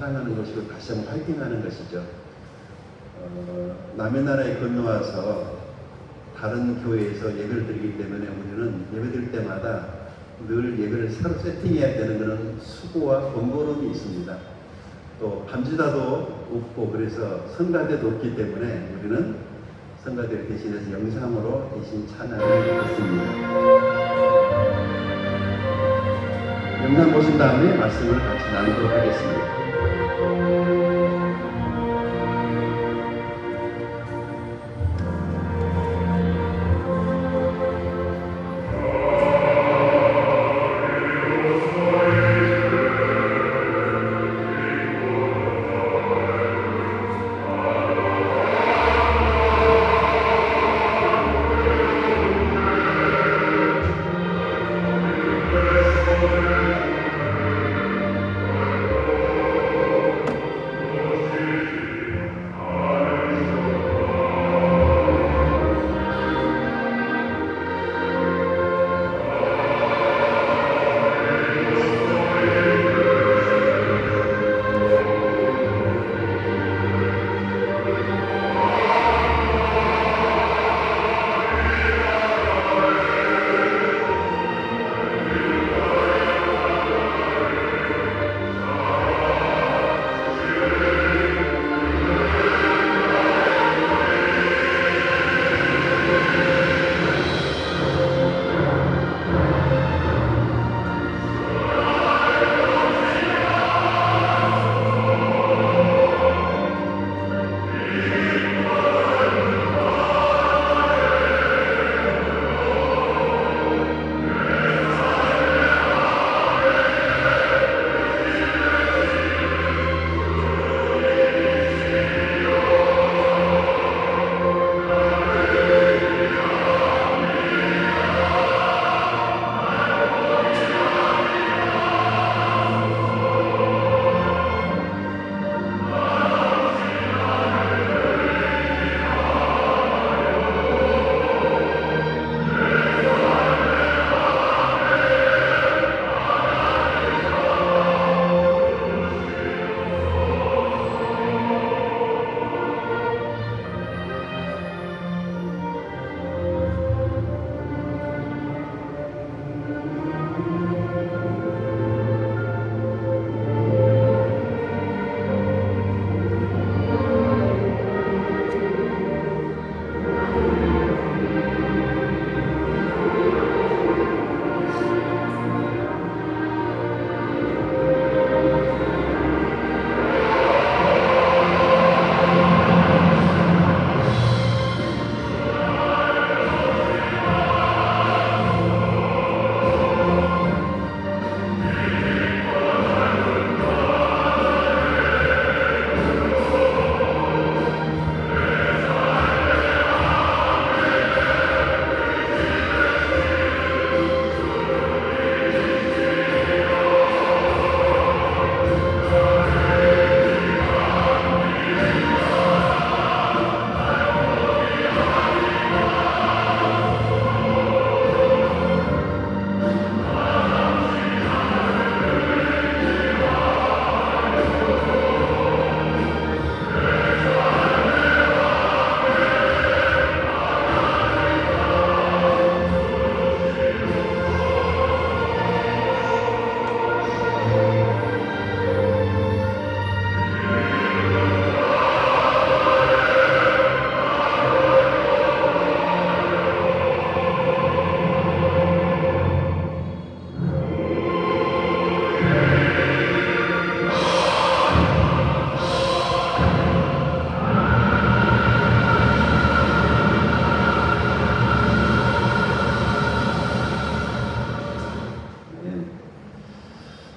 사랑하는 것이고 다시 한번 화이팅하는 것이죠. 남의 나라에 건너와서 다른 교회에서 예배를 드리기 때문에 우리는 예배 드릴 때마다 늘 예배를 새로 세팅해야 되는 그런 수고와 번거로움이 있습니다. 또 밤지다도 없고 그래서 성가대도 없기 때문에 우리는 성가대를 대신해서 영상으로 대신 찬양을 듣습니다. 영상 보신 다음에 말씀을 같이 나누도록 하겠습니다.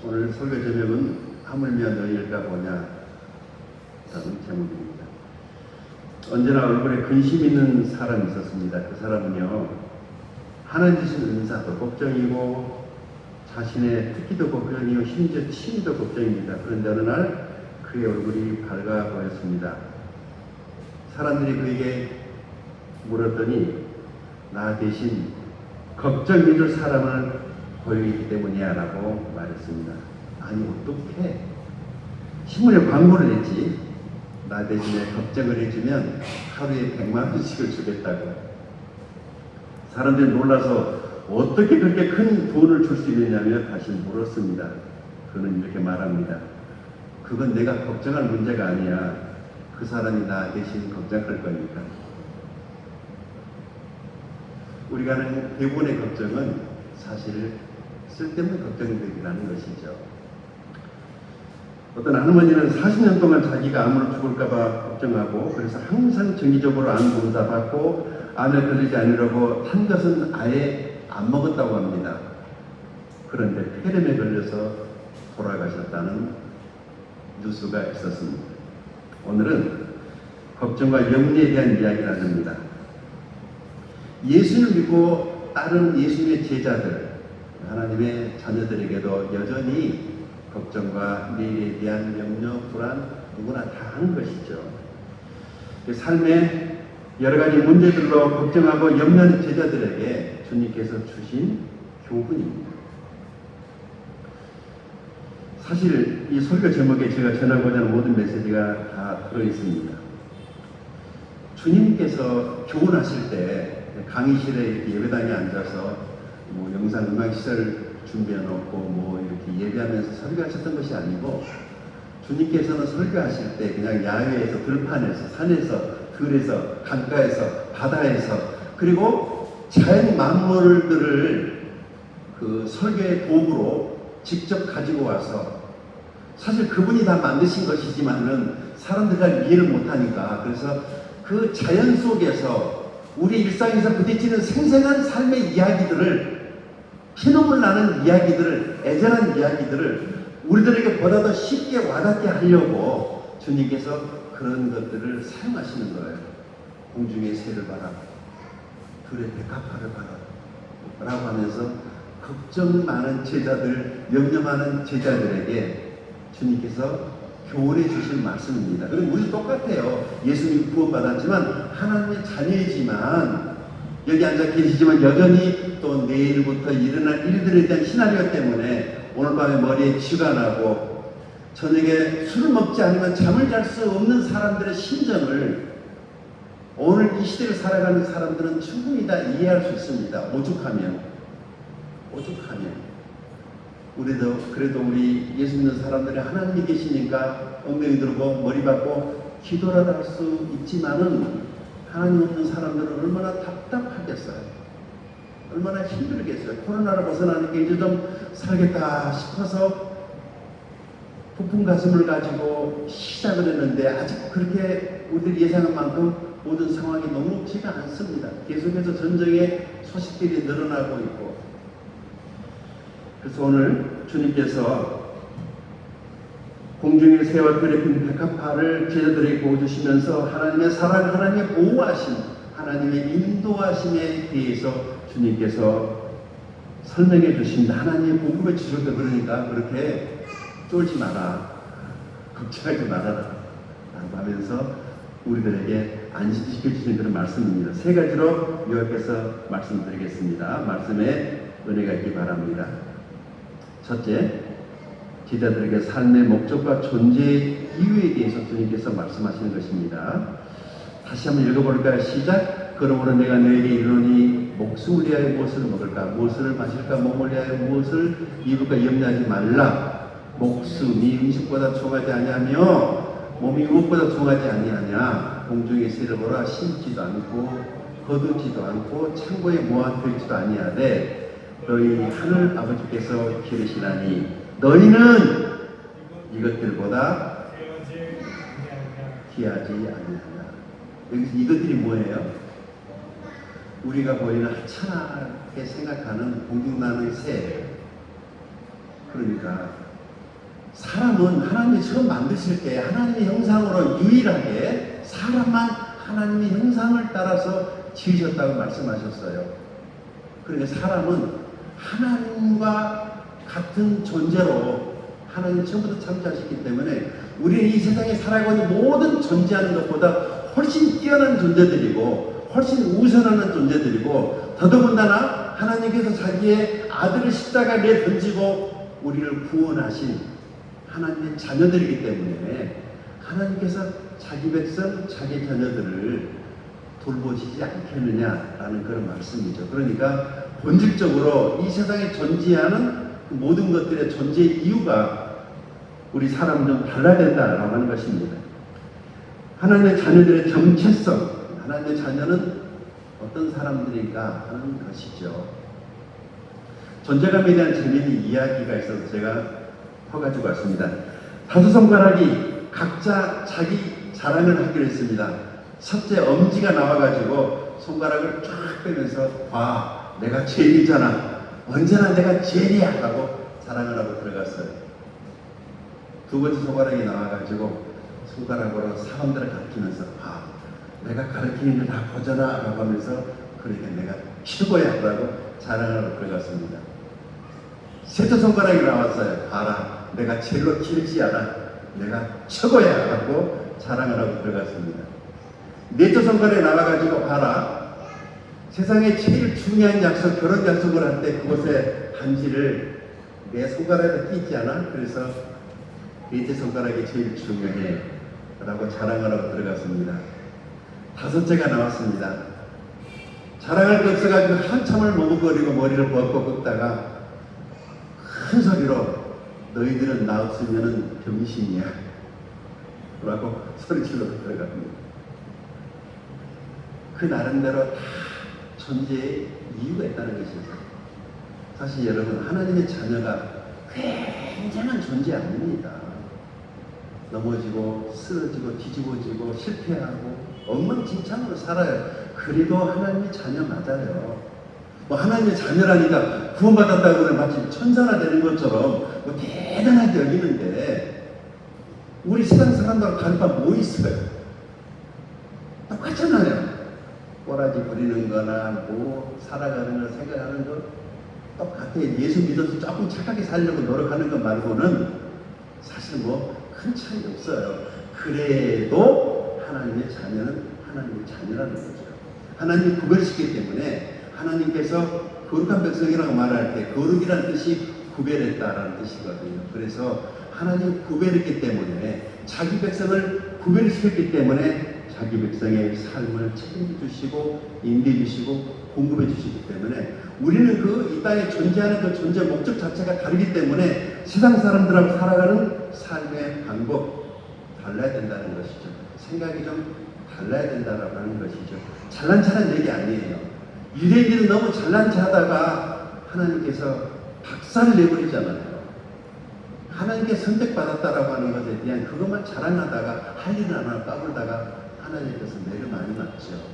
오늘 설교 제목은 하물며 너희일까 보냐 라는 제목입니다. 언제나 얼굴에 근심 있는 사람이 있었습니다. 그 사람은요, 하나님 주신 은사도 걱정이고 자신의 특기도 걱정이고 심지어 취미도 걱정입니다. 그런데 어느 날 그의 얼굴이 밝아 보였습니다. 사람들이 그에게 물었더니 나 대신 걱정해줄 사람을 보이기 때문이야 라고 말했습니다. 아니 어떻게 신문에 광고를 했지. 나 대신에 걱정을 해주면 하루에 100만 원씩을 주겠다고. 사람들이 놀라서 어떻게 그렇게 큰 돈을 줄 수 있느냐며 다시 물었습니다. 그는 이렇게 말합니다. 그건 내가 걱정할 문제가 아니야. 그 사람이 나 대신 걱정할 거니까. 우리가 하는 대부분의 걱정은 사실 쓸데없는 걱정들이라는 것이죠. 어떤 할머니는 40년 동안 자기가 암으로 죽을까봐 걱정하고 그래서 항상 정기적으로 암 검사 받고 암에 걸리지 않으려고 탄 것은 아예 안 먹었다고 합니다. 그런데 폐렴에 걸려서 돌아가셨다는 뉴스가 있었습니다. 오늘은 걱정과 염려에 대한 이야기를 나눕니다. 예수를 믿고 따르는 예수님의 제자들, 하나님의 자녀들에게도 여전히 걱정과 내일에 대한 염려, 불안 누구나 다 하는 것이죠. 삶의 여러 가지 문제들로 걱정하고 염려하는 제자들에게 주님께서 주신 교훈입니다. 사실 이 설교 제목에 제가 전하고자 하는 모든 메시지가 다 들어있습니다. 주님께서 교훈하실 때 강의실에 이렇게 예배당에 앉아서 뭐 영상 음악 시설 준비해 놓고 뭐 이렇게 예배하면서 설교하셨던 것이 아니고 주님께서는 설교하실 때 그냥 야외에서 들판에서 산에서 들에서 강가에서 바다에서 그리고 자연 만물들을 그 설교의 도구로 직접 가지고 와서 사실 그분이 다 만드신 것이지만은 사람들과 이해를 못하니까 그래서 그 자연 속에서 우리 일상에서 부딪히는 생생한 삶의 이야기들을 피눈물 나는 이야기들을 애절한 이야기들을 우리들에게 보다 더 쉽게 와닿게 하려고 주님께서 그런 것들을 사용하시는 거예요. 공중의 새를 봐라, 들의 백합화를 봐라 라고 하면서 걱정 많은 제자들, 염려 많은 제자들에게 주님께서 교훈해 주신 말씀입니다. 그리고 우리 똑같아요. 예수님 구원받았지만 하나님의 자녀이지만 여기 앉아 계시지만 여전히 또 내일부터 일어날 일들에 대한 시나리오 때문에 오늘 밤에 머리에 쥐가 나고 저녁에 술을 먹지 않으면 잠을 잘 수 없는 사람들의 심정을 오늘 이 시대를 살아가는 사람들은 충분히 다 이해할 수 있습니다. 오죽하면 우리도 그래도 우리 예수 믿는 사람들이 하나님이 계시니까 엉덩이 들고 머리 받고 기도라도 할 수 있지만은 하나님 없는 사람들은 얼마나 답답하겠어요. 얼마나 힘들겠어요. 코로나를 벗어나는 게 이제 좀 살겠다 싶어서 부푼 가슴을 가지고 시작을 했는데 아직 그렇게 우리들이 예상한 만큼 모든 상황이 녹록지가 않습니다. 계속해서 전쟁의 소식들이 늘어나고 있고 그래서 오늘 주님께서 공중의 새와 들에 핀 백합화를 제자들에게 보여주시면서 하나님의 사랑, 하나님의 보호하심, 하나님의 인도하심에 대해서 주님께서 설명해 주십니다. 하나님의 복음을 주실 때 그러니까 그렇게 쫄지 마라, 걱정하지 말아라 라고 하면서 우리들에게 안심시켜 주시는 그런 말씀입니다. 세 가지로 요약해서 말씀드리겠습니다. 말씀에 은혜가 있기 바랍니다. 첫째, 제자들에게 삶의 목적과 존재 이유에 대해서 주님께서 말씀하시는 것입니다. 다시 한번 읽어볼까요? 시작. 그러므로 내가 너에게 이르노니 목숨을 위하여 무엇을 먹을까, 무엇을 마실까, 몸을 위하여 무엇을 입을까 염려하지 말라. 목숨이 음식보다 중하지 아니하며 몸이 무엇보다 중하지 아니하냐. 공중의 새를 보라. 심지도 않고 거두지도 않고 창고에 모아두지도 아니하되 너희 하늘 아버지께서 기르시나니 너희는 이것들보다 귀하지 아니하냐. 여기서 이것들이 뭐예요? 우리가 보이는 하찮게 생각하는 공중나는 새. 그러니까 사람은 하나님이 처음 만드실 때 하나님의 형상으로 유일하게 사람만 하나님의 형상을 따라서 지으셨다고 말씀하셨어요. 그러니까 사람은 하나님과 같은 존재로 하나님 처음부터 창조하셨기 때문에 우리는 이 세상에 살아가고 있는 모든 존재하는 것보다 훨씬 뛰어난 존재들이고 훨씬 우선하는 존재들이고 더더군다나 하나님께서 자기의 아들을 십자가에 던지고 우리를 구원하신 하나님의 자녀들이기 때문에 하나님께서 자기 백성, 자기 자녀들을 돌보시지 않겠느냐라는 그런 말씀이죠. 그러니까 본질적으로 이 세상에 존재하는 모든 것들의 존재 이유가 우리 사람은 좀 달라야 된다라고 하는 것입니다. 하나님의 자녀들의 정체성, 하나님의 자녀는 어떤 사람들인가 하는 것이죠. 존재감에 대한 재미있는 이야기가 있어서 제가 퍼가지고 왔습니다. 다섯 손가락이 각자 자기 자랑을 하기로 했습니다. 첫째 엄지가 나와가지고 손가락을 쫙 빼면서 봐, 내가 제일이잖아. 언제나 내가 제일이야 라고 자랑을 하고 들어갔어요. 두 번째 손가락이 나와가지고 손가락으로 사람들을 가르치면서 봐, 내가 가르치는 걸 다 보잖아 라고 하면서 그러니까 내가 최고야 라고 자랑을 하고 들어갔습니다. 셋째 손가락이 나왔어요. 봐라, 내가 제일로 튀지 않아. 내가 최고야 라고 자랑을 하고 들어갔습니다. 넷째 손가락에 나와가지고 봐라, 세상에 제일 중요한 약속, 결혼 약속을 할 때 그곳에 반지를 내 손가락에 끼지 않아? 그래서 넷째 손가락이 제일 중요해 라고 자랑을 하고 들어갔습니다. 다섯째가 나왔습니다. 자랑할 게 없어가지고 한참을 머뭇거리고 머리를 벗고 긋다가 큰 소리로 너희들은 나 없으면 병신이야 라고 소리질러 들어갑니다. 그 나름대로 다 존재의 이유가 있다는 것이죠. 사실 여러분, 하나님의 자녀가 굉장한 존재 아닙니다. 넘어지고 쓰러지고 뒤집어지고 실패하고 엉망진창으로 살아요. 그래도 하나님의 자녀 맞아요. 뭐 하나님의 자녀라니까 구원받았다고 마치 천사가 되는 것처럼 뭐 대단하게 여기는데 우리 세상 사람들하고 다른 바 뭐 있어요? 똑같잖아요. 꼬라지 부리는 거나 뭐 살아가는 거 생각하는 거 똑같아요. 예수 믿어서 조금 착하게 살려고 노력하는 것 말고는 사실 뭐 큰 차이 없어요. 그래도 하나님의 자녀는 하나님의 자녀라는 거죠. 하나님이 구별시키기 때문에 하나님께서 거룩한 백성이라고 말할 때 거룩이라는 뜻이 구별했다라는 뜻이거든요. 그래서 하나님 구별했기 때문에 자기 백성을 구별시켰기 때문에 자기 백성의 삶을 책임져 주시고 인도해 주시고 공급해 주시기 때문에 우리는 그 이 땅에 존재하는 그 존재 목적 자체가 다르기 때문에 세상 사람들하고 살아가는 삶의 방법 달라야 된다는 것이죠. 생각이 좀 달라야 된다라고 하는 것이죠. 잘난 체한 얘기 아니에요. 유대인들은 너무 잘난 체하다가 하나님께서 박살을 내버리잖아요. 하나님께 선택받았다라고 하는 것에 대한 그것만 자랑하다가 할 일은 안 하고 까불다가 하나님께서 매를 많이 맞죠.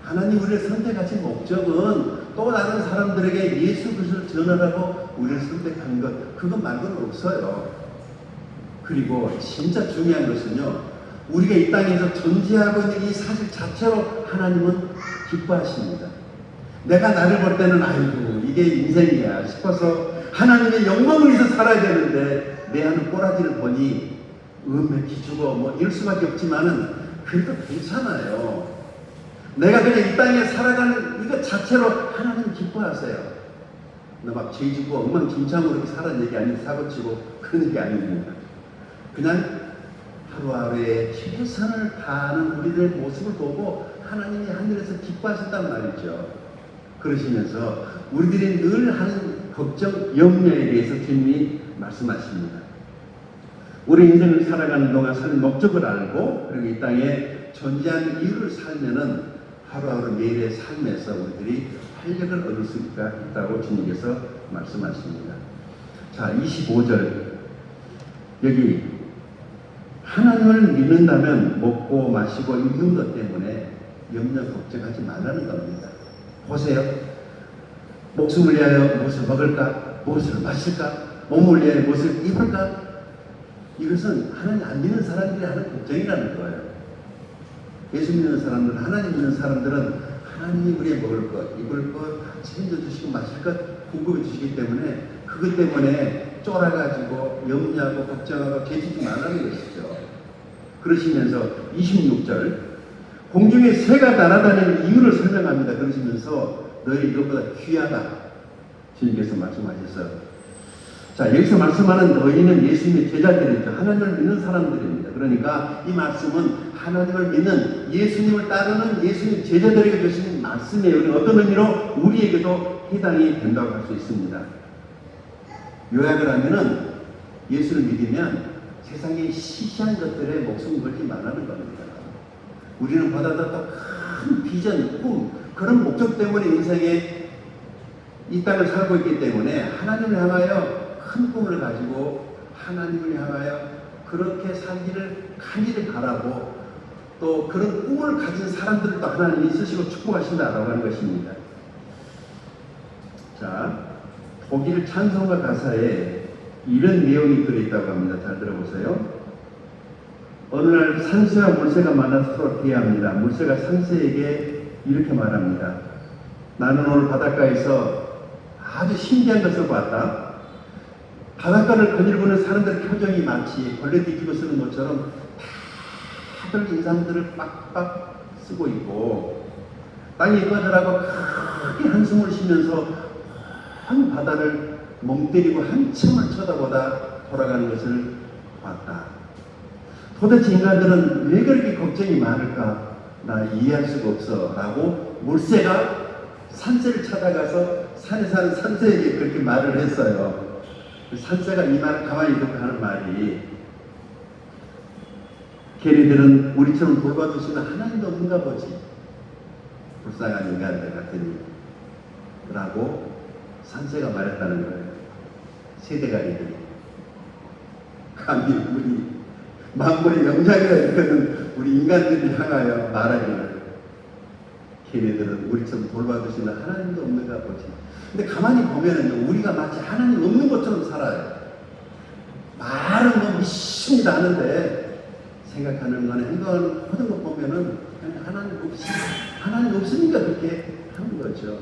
하나님 우리를 선택하신 목적은 또 다른 사람들에게 예수 그리스도를 전하라고 우리를 선택한 것, 그것 말고는 없어요. 그리고 진짜 중요한 것은요, 우리가 이 땅에서 존재하고 있는 이 사실 자체로 하나님은 기뻐하십니다. 내가 나를 볼 때는 아이고 이게 인생이야 싶어서 하나님의 영광을 위해서 살아야 되는데 내 하는 꼬라지를 보니 음에 기주고 뭐 이럴 수밖에 없지만은 그래도 괜찮아요. 내가 그냥 이 땅에 살아가는 이것 자체로 하나님 기뻐하세요. 너 막 죄 짓고 엉망진창으로 이렇게 살아는 얘기 아니고 사고치고 그런 얘기 아닙니다. 그냥 하루하루에 최선을 다하는 우리들의 모습을 보고 하나님이 하늘에서 기뻐하셨단 말이죠. 그러시면서 우리들이 늘 하는 걱정, 염려에 대해서 주님이 말씀하십니다. 우리 인생을 살아가는 동안 사는 목적을 알고 그리고 이 땅에 존재하는 이유를 살면은 하루하루 매일의 삶에서 우리들이 활력을 얻을 수가 있다고 주님께서 말씀하십니다. 자, 25절 여기 하나님을 믿는다면 먹고 마시고 입는 것 때문에 염려 걱정하지 말라는 겁니다. 보세요. 목숨을 위하여 무엇을 먹을까? 무엇을 마실까? 몸을 위하여 무엇을 입을까? 이것은 하나님 안 믿는 사람들이 하는 걱정이라는 거예요. 예수 믿는 사람들은, 하나님 믿는 사람들은 하나님이 우리의 먹을 것, 입을 것, 책임져 주시고 마실 것 공급해 주시기 때문에 그것 때문에 쫄아가지고 염려하고 걱정하고 죄짓지 말라는 것이죠. 그러시면서 26절 공중에 새가 날아다니는 이유를 설명합니다. 그러시면서 너희 이것보다 귀하다 주님께서 말씀하셨어요. 자, 여기서 말씀하는 너희는 예수님의 제자들이죠. 하나님을 믿는 사람들입니다. 그러니까 이 말씀은 하나님을 믿는 예수님을 따르는 예수님 제자들에게 주신 말씀이에요. 어떤 의미로 우리에게도 해당이 된다고 할 수 있습니다. 요약을 하면은 예수를 믿으면 세상의 시시한 것들에 목숨 걸지 말라는 겁니다. 우리는 받아들였던 큰 비전, 꿈, 그런 목적 때문에 인생에 이 땅을 살고 있기 때문에 하나님을 향하여 큰 꿈을 가지고 하나님을 향하여 그렇게 살기를 간절히 바라고 또 그런 꿈을 가진 사람들도 하나님이 쓰시고 축복하신다라고 하는 것입니다. 자, 독일 찬송가 가사에 이런 내용이 들어있다고 합니다. 잘 들어보세요. 어느 날 산새와 물새가 만나서 서로 대화합니다. 물새가 산새에게 이렇게 말합니다. 나는 오늘 바닷가에서 아주 신기한 것을 봤다. 바닷가를 거닐보는 사람들 표정이 마치 벌레 뒤집어 쓰는 것처럼 다들 인상들을 빡빡 쓰고 있고 땅에 꺼져라고 크게 한숨을 쉬면서 한 바다를 멍 때리고 한참을 쳐다보다 돌아가는 것을 봤다. 도대체 인간들은 왜 그렇게 걱정이 많을까? 나 이해할 수가 없어 라고 물새가 산새를 찾아가서 산에 사는 산새에게 그렇게 말을 했어요. 산새가 이 말을 가만히 듣고 하는 말이 걔네들은 우리처럼 돌봐주시는 하나님도 없는가 보지. 불쌍한 인간들 같으니 라고 산새가 말했다는 거예요. 세대가리들이 감히 우리 만물의 영장이라 일컫는 우리 인간들을 향하여 말하기를 걔네들은 우리처럼 돌봐주시는 하나님도 없는가 보지. 근데 가만히 보면은 우리가 마치 하나님 없는 것처럼 살아요. 말은 뭐 믿습니다 하는데 생각하는 거는 행동하는 모든 것 보면은 하나님 없으니까 그렇게 하는 거죠.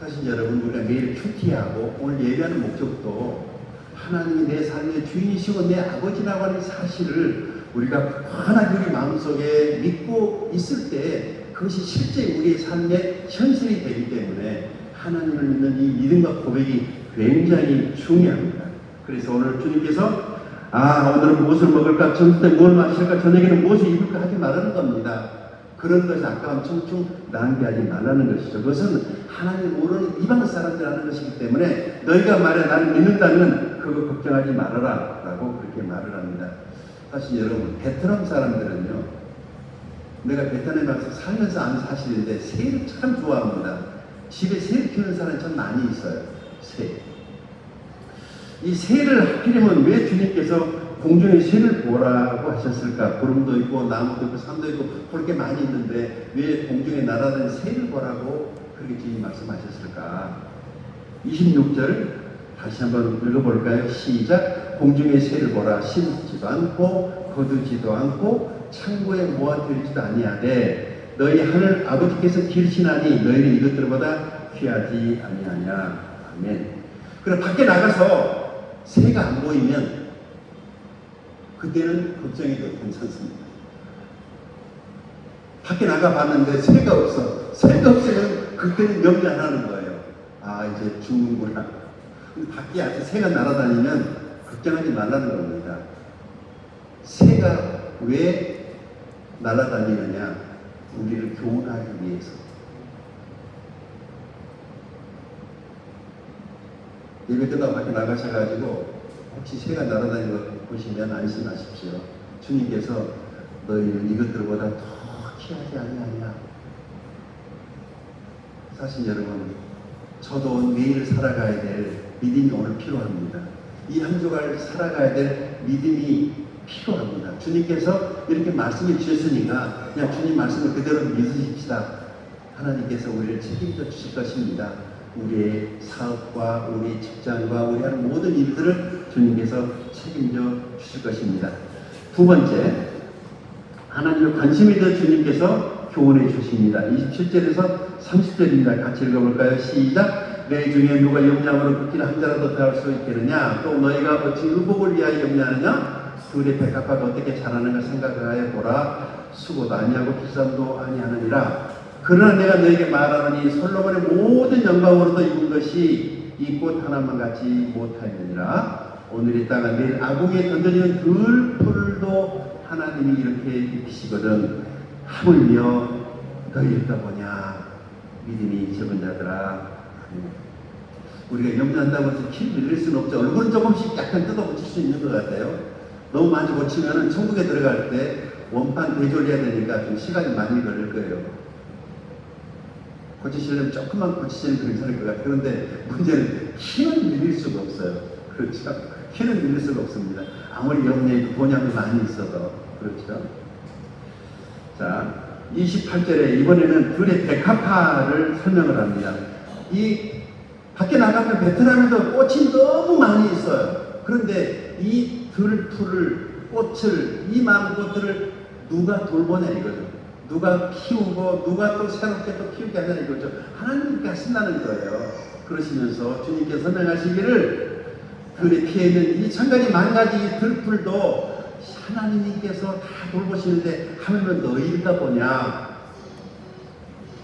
사실 여러분, 우리가 매일 큐티하고 오늘 예배하는 목적도 하나님이 내 삶의 주인이시고 내 아버지라고 하는 사실을 우리가 하나님 우리 마음속에 믿고 있을 때 그것이 실제 우리의 삶의 현실이 되기 때문에 하나님을 믿는 이 믿음과 고백이 굉장히 중요합니다. 그래서 오늘 주님께서 오늘은 무엇을 먹을까, 점심 때 뭘 마실까, 저녁에는 무엇을 입을까 하지 말라는 겁니다. 그런 것이 아까운 청춘 낭비하지 말라는 것이죠. 그것은 하나님 모르는 이방 사람들 하는 것이기 때문에 너희가 말해 나를 믿는다면 그거 걱정하지 말아라 라고 그렇게 말을 합니다. 사실 여러분, 베트남 사람들은요, 내가 베트남에 가서 살면서 아는 사실인데 새를 참 좋아합니다. 집에 새 키우는 사람이 참 많이 있어요. 새. 이 새를 하필이면 왜 주님께서 공중에 새를 보라고 하셨을까? 구름도 있고 나무도 있고 산도 있고 볼 게 많이 있는데 왜 공중에 날아다니는 새를 보라고 그렇게 주님 말씀하셨을까? 26절 다시 한번 읽어볼까요? 시작. 공중에 새를 보라. 심지도 않고 거두지도 않고 창고에 모아두지도 아니하되 너희 하늘 아버지께서 기르시나니 너희는 이것들보다 귀하지 아니하냐. 아멘. 그럼 밖에 나가서 새가 안 보이면 그때는 걱정이 더 괜찮습니다. 밖에 나가봤는데 새가 없어. 새가 없으면 그때는 염려 안 하는 거예요. 이제 죽는구나. 밖에 아직 새가 날아다니면 걱정하지 말라는 겁니다. 새가 왜 날아다니느냐? 우리를 교훈하기 위해서. 예배 끝나고 밖에 나가셔가지고 혹시 새가 날아다니는 거 보시면 안심하십시오. 주님께서 너희는 이것들보다 더 귀하지 아니하냐. 사실 여러분, 저도 매일 살아가야 될 믿음이 오늘 필요합니다. 이 한 주간 살아가야 될 믿음이 필요합니다. 주님께서 이렇게 말씀해 주셨으니까 그냥 주님 말씀을 그대로 믿으십시다. 하나님께서 우리를 책임져 주실 것입니다. 우리의 사업과 우리 직장과 우리 하는 모든 일들을 주님께서 책임져 주실 것입니다. 두 번째, 하나님을 관심이 더 주님께서 교훈해 주십니다. 27절에서 30절입니다. 같이 읽어볼까요? 시작. 내 중에 누가 염려함으로 그 길 한 자라도 더할 수 있겠느냐? 또 너희가 어찌 의복을 위하여 염려하느냐? 둘의 백합화가 어떻게 자라는가 생각하여 보라. 수고도 아니하고 비싼도 아니하느니라. 그러나 내가 너에게 말하노니 솔로몬의 모든 영광으로도 입은 것이 이 꽃 하나만 갖지 못하느니라. 오늘 이 땅은 내일 아궁이에 던져지는 들풀도 하나님이 이렇게 입히시거든 하물며 너희일까 보냐. 믿음이 적은 자들아. 우리가 염려한다고 해서 키 늘릴 수는 없죠. 얼굴은 조금씩 약간 뜯어고칠 수 있는 것 같아요. 너무 많이 고치면은 천국에 들어갈 때 원판 대졸해야 되니까 좀 시간이 많이 걸릴 거예요. 고치시려면 조금만 고치시면 괜찮을 것 같아요. 그런데 문제는 키는 늘릴 수가 없어요. 그렇죠? 키는 늘릴 수가 없습니다. 아무리 염려에 본향이 많이 있어도. 그렇죠? 자, 28절에 이번에는 들의 백합화를 설명을 합니다. 이 밖에 나가면 베트남에도 꽃이 너무 많이 있어요. 그런데 이 들풀을, 꽃을, 이 많은 꽃들을 누가 돌보냐 이거죠. 누가 키우고 누가 또 새롭게 또 키우게 하냐 이거죠. 하나님께 하신다는 거예요. 그러시면서 주님께서 설명하시기를 들에 피해있는 이 천가지 만가지 들풀도 하나님께서 다 돌보시는데 하면 너희일까 보냐.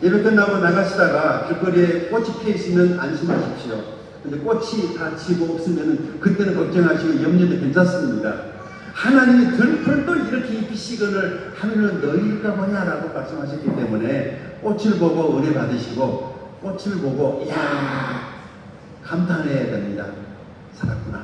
예배 끝나고 나가시다가 길거리에 꽃이 피어 있으면 안심하십시오. 근데 꽃이 다 지고 없으면 그때는 걱정하시고 염려도 괜찮습니다. 하나님이 들풀도 이렇게 입히시거늘 하면은 너희일까 보냐라고 말씀하셨기 때문에 꽃을 보고 은혜 받으시고 꽃을 보고 이야 감탄해야 됩니다. 살았구나.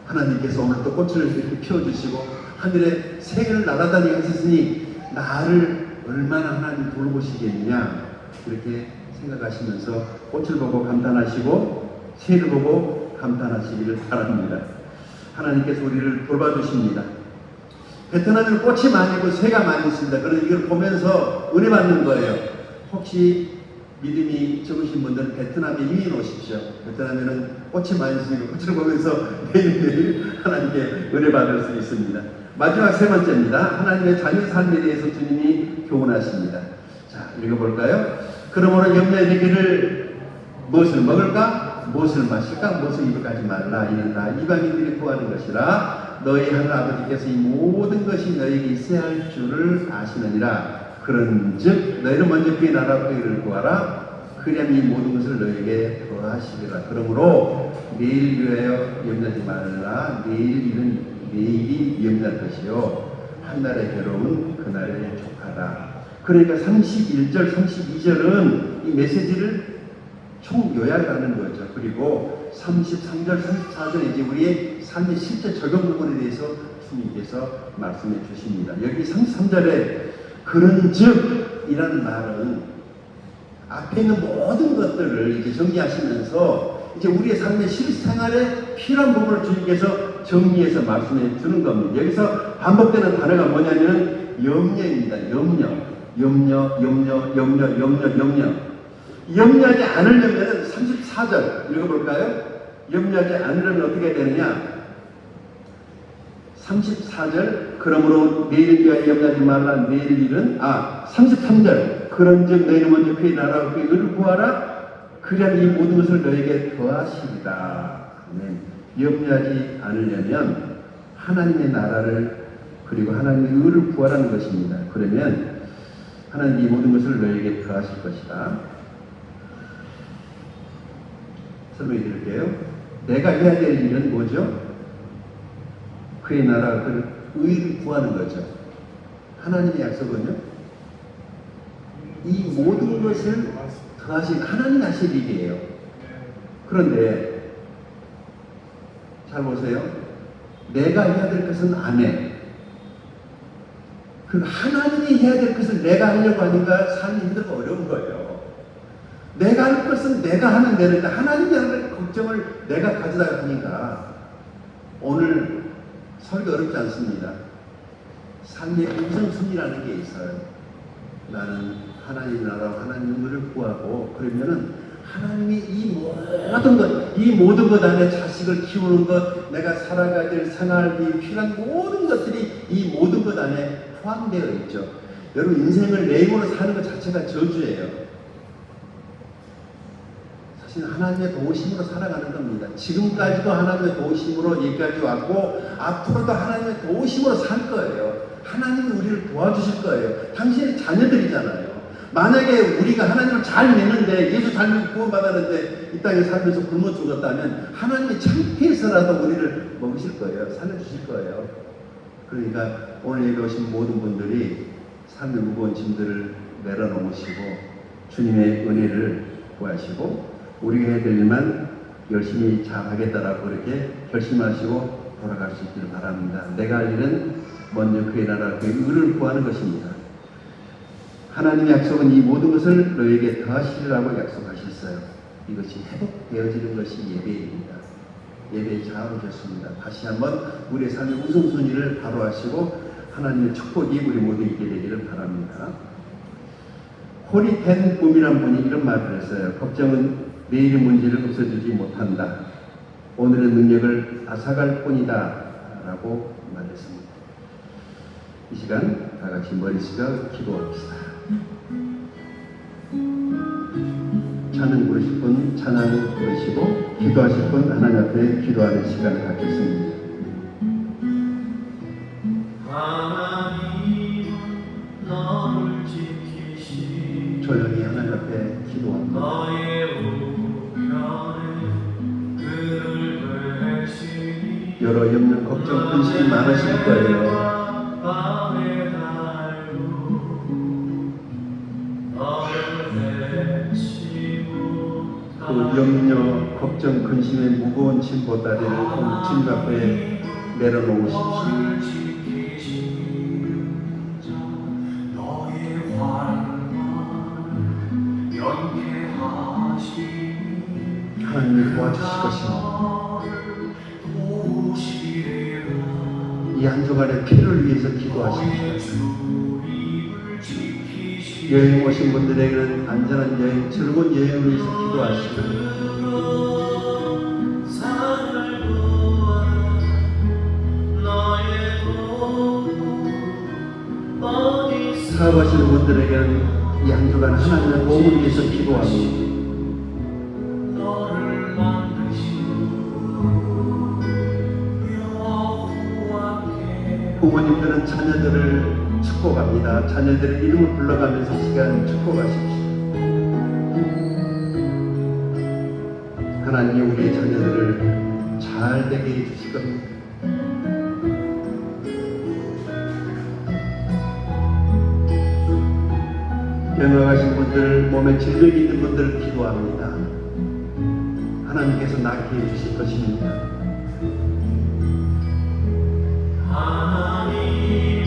하나님께서 오늘 또 꽃을 이렇게 피워주시고 하늘에 새를 날아다니게 하셨으니 나를 얼마나 하나님 돌보시겠느냐 이렇게 생각하시면서 꽃을 보고 감탄하시고 새를 보고 감탄하시기를 바랍니다. 하나님께서 우리를 돌봐주십니다. 베트남에는 꽃이 많이 있고 새가 많이 있습니다. 그래서 이걸 보면서 은혜 받는 거예요. 혹시 믿음이 적으신 분들은 베트남에 이민 오십시오. 베트남에는 꽃이 많이 있으니까 꽃을 보면서 매일매일 하나님께 은혜 받을 수 있습니다. 마지막 세 번째입니다. 하나님의 자녀 삶에 대해서 주님이 교훈하십니다. 자, 읽어볼까요? 그러므로 염려에 되기를 무엇을 먹을까? 무엇을 마실까? 무엇을 입을까 하지 말라. 이는 다 이방인들이 구하는 것이라. 너희 하늘 아버지께서 이 모든 것이 너희에게 있어야 할 줄을 아시느니라. 그런즉 너희는 먼저 그의 나라와 그의 의를 구하라. 그리하면 이 모든 것을 너희에게 더하시리라. 그러므로 내일 위하여 염려하지 말라. 내일이 염려할 것이요 한 날의 괴로움은 그날에 족하다. 그러니까 31절, 32절은 이 메시지를 총 요약하는 거죠. 그리고 33절, 34절에 이제 우리의 삶의 실제 적용 부분에 대해서 주님께서 말씀해 주십니다. 여기 33절에 그런즉 이라는 말은 앞에 있는 모든 것들을 이제 정리하시면서 이제 우리의 삶의 실생활에 필요한 부분을 주님께서 정리해서 말씀해 주는 겁니다. 여기서 반복되는 단어가 뭐냐면 염려입니다. 염려. 염려하지 않으려면 34절 읽어볼까요? 염려하지 않으려면 어떻게 되느냐? 34절 그러므로 내일 위하여 염려하지 말라. 내일 일은 33절 그런즉 너희는 먼저 그의 나라와 그의 의를 구하라. 그리하면 이 모든 것을 너에게 더하시리라. 염려하지 않으려면 하나님의 나라를 그리고 하나님의 의를 구하라는 것입니다. 그러면 하나님이 이 모든 것을 너에게 더하실 것이다. 설명해 드릴게요. 내가 해야 될 일은 뭐죠? 그의 나라, 그 의를 구하는 거죠. 하나님의 약속은요, 이 모든 것을 더하신 하나님 하실 일이에요. 그런데 잘 보세요. 내가 해야 될 것은 안 해. 그 하나님이 해야 될 것을 내가 하려고 하니까 삶이 힘들고 어려운 거예요. 내가 할 것은 내가 하면 되는데 하나님이 하는 걱정을 내가 가져다 하니까 오늘 설교 어렵지 않습니다. 삶의 우선순위라는 게 있어요. 나는 하나님 나라와 하나님 의를 구하고 그러면은 하나님이 이 모든 것 안에 자식을 키우는 것, 내가 살아가야 될 생활비 필요한 모든 것들이 이 모든 것 안에 포함되어 있죠. 여러분 인생을 내 힘으로 사는 것 자체가 저주예요. 사실 하나님의 도우심으로 살아가는 겁니다. 지금까지도 하나님의 도우심으로 여기까지 왔고 앞으로도 하나님의 도우심으로 살 거예요. 하나님이 우리를 도와주실 거예요. 당신의 자녀들이잖아요. 만약에 우리가 하나님을 잘 믿는데 예수 잘 믿고 구원받았는데 이 땅에 살면서 굶어 죽었다면 하나님이 창피해서라도 우리를 먹으실 거예요. 살려주실 거예요. 그러니까 오늘 예배 오신 모든 분들이 삶의 무거운 짐들을 내려놓으시고 주님의 은혜를 구하시고 우리가 해야 될 일만 열심히 잘하겠다라고 그렇게 결심하시고 돌아갈 수 있기를 바랍니다. 내가 할 일은 먼저 그의 나라 그의 의를 구하는 것입니다. 하나님의 약속은 이 모든 것을 너에게 더하시리라고 약속하셨어요. 이것이 회복되어지는 것이 예배입니다. 예배의 자아오셨습니다. 다시 한번 우리의 삶의 우선순위를 바로 하시고 하나님의 축복이 우리 모두 있게 되기를 바랍니다. 홀이 된 꿈이란 분이 이런 말을 했어요. 걱정은 내일의 문제를 없애주지 못한다. 오늘의 능력을 앗아갈 뿐이다 라고 말했습니다. 이 시간 다 같이 머리식을 기도합시다. 찬양 부르실 분 찬양 부르시고 기도하실 분 하나님 앞에 기도하는 시간을 갖겠습니다. 하나님은 너를 지키시 조용히 하나님 앞에 기도합니다. 너의 우편에 그를 되시니 여러 염려 걱정 근심이 많으실 거예요. 밤에 달고 너를 대치고 그 염려 걱정 근심의 무거운 짐 보따리를 오늘 주님 앞에 내려놓으십시오. 하나님이 도와주실 것입니다. 이 한 주간의 피를 위해서 기도하십시오. 여행 오신 분들에게는 안전한 여행, 즐거운 여행을 위해서 기도하시고 사업하시는 분들에게는 이 한 주간 하나님의 도움을 위해서 기도하고 부모님들은 자녀들을 축복합니다. 자녀들의 이름을 불러가면서 이 시간 축복하십시오. 하나님이 우리의 자녀들을 잘 되게 해주실 겁니다. 병화가신 분들, 몸에 질병이 있는 분들을 기도합니다. 하나님께서 낫게 해주실 것입니다. 하나님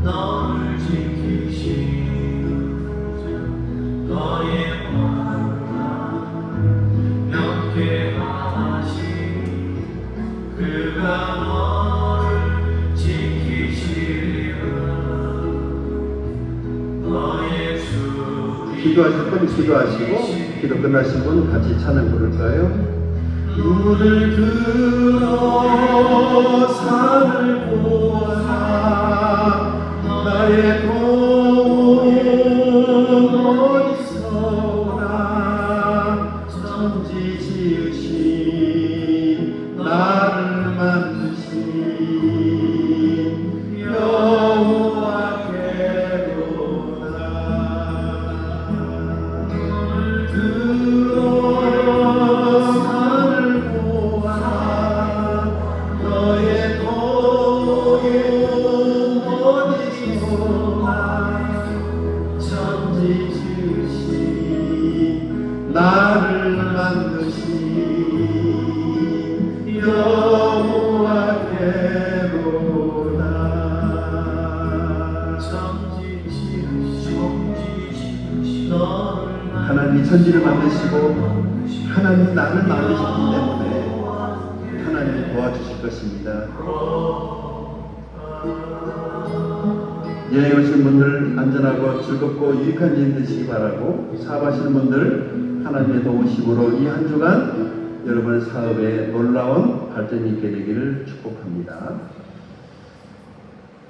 너를 지키시는 너의 마음 명쾌하시니 그가 너를 지키시리라. 너의 주 기도하실 분 기도하시고 기도 끝나신 분 같이 찬양 부를까요? 눈을 들어 산을 보아 나의 도움 어디서 오나 천지 지으신 나를 만드신 여호와께로다. 눈을 들어 나를 만드신 여호와께로다. 하나님이 천지를 만드시고 하나님이 나를 만드셨기 때문에 하나님이 도와주실 것입니다. 여행 오신 분들 안전하고 즐겁고 유익한 여행 되시기 바라고 사업하시는 분들 하나님의 도우심으로 이 한 주간 여러분의 사업에 놀라운 발전이 있게 되기를 축복합니다.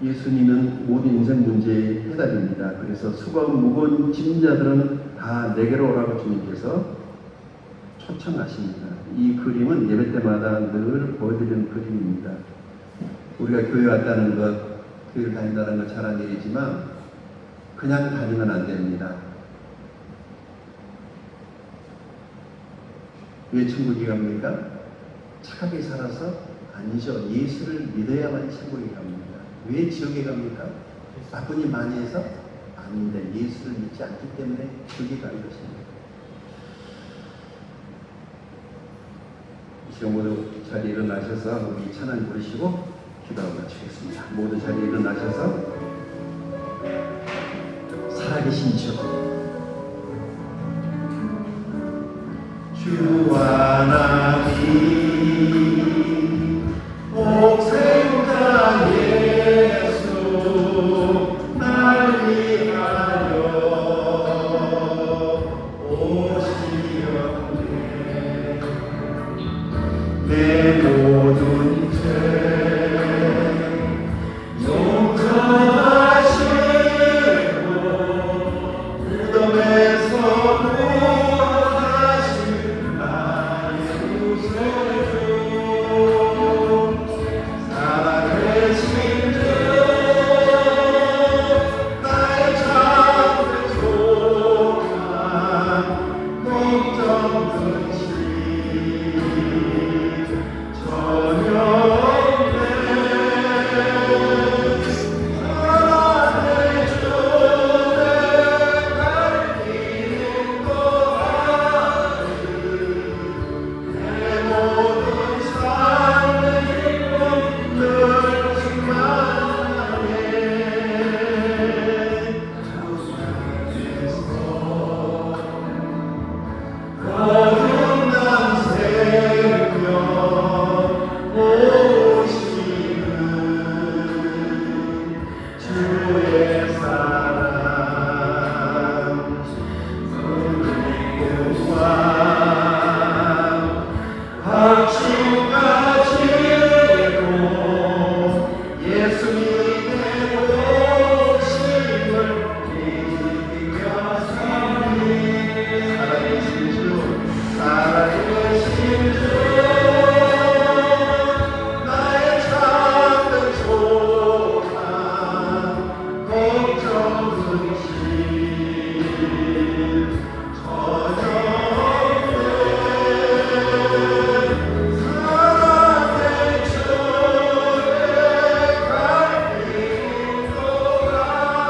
예수님은 모든 인생 문제의 해답입니다. 그래서 수고하고 무거운 짐자들은 다 내게로 오라고 주님께서 초청하십니다. 이 그림은 예배 때마다 늘 보여드리는 그림입니다. 우리가 교회 왔다는 것, 교회를 다닌다는 것 잘한 일이지만 그냥 다니면 안 됩니다. 왜 천국에 갑니까? 착하게 살아서? 아니죠. 예수를 믿어야만 천국에 갑니다. 왜 지옥에 갑니까? 나쁜 일 많이 해서? 아닙니다. 예수를 믿지 않기 때문에 지옥에 가는 것입니다. 이 시간 모두 자리에 일어나셔서 우리 찬양 부르시고 기도하고 마치겠습니다. 모두 자리에 일어나셔서 살아계신 주 하나님 복생자 예수 날 위하여 오시었네. 내 모든 죄 용서하시고 무덤에서 부활하신 나의 구세주 살아계신 주 나의 참된 소망 걱정 근심 전혀 없네. 사랑의 주내 갈 길은 또하리 내 모든 삶의 기쁨 늘 충만하네. 거듭난 생명 오시는 주의 사랑 은혜와 박수가 지고 예수님의 오심을 믿으며 살리 살아계신 주 살아계신 주 나의 참된 소망 걱정 근심 전혀 없네. 사랑의 주에 갈 길은 또하리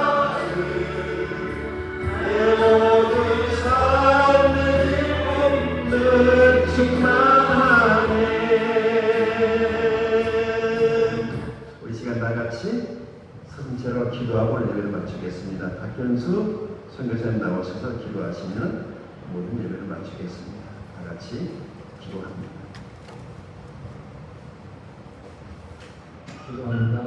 내 모든 삶의 기쁨 늘 충만하네. 우리 시간 다 같이 서슴채로 기도하고 예배를 마치겠습니다. 박현수 선교사님 나오셔서 기도하시면 모든 예배를 마치겠습니다. 다 같이 기도합니다. 기도합니다.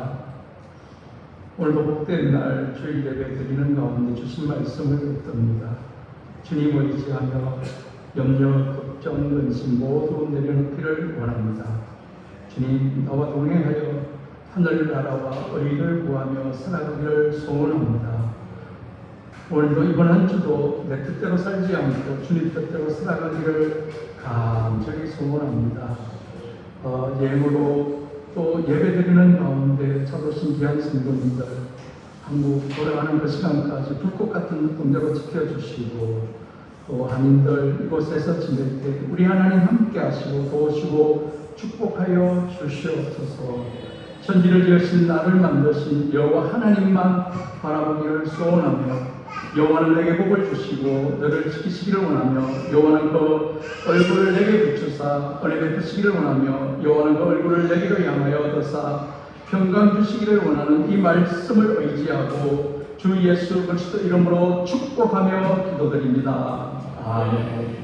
오늘도 복된 날 주일 예배 드리는 가운데 주신 말씀을 듣습니다. 주님을 의지하며 염려, 걱정, 근심 모두 내려놓기를 원합니다. 주님, 나와 동행하여 하늘나라와 의를 구하며 살아가기를 소원합니다. 오늘도 이번 한 주도 내 뜻대로 살지 않고 주님 뜻대로 살아가기를 간절히 소원합니다. 예물로 또 예배드리는 가운데 찾으신 귀한 성도님들 한국 돌아가는 그 시간까지 불꽃 같은 동대로 지켜주시고 또 한인들 이곳에서 지낼 때 우리 하나님 함께 하시고 도우시고 축복하여 주시옵소서. 천지를 지으신 나를 만드신 여호와 하나님만 바라보기를 소원하며 여호와는 내게 복을 주시고 너를 지키시기를 원하며 여호와는 그 얼굴을 내게 비추사 은혜 베푸시기를 원하며 여호와는 그 얼굴을 내게로 향하여 드사 평강 주시기를 원하는 이 말씀을 의지하고 주 예수 그리스도 이름으로 축복하며 기도드립니다. 아멘.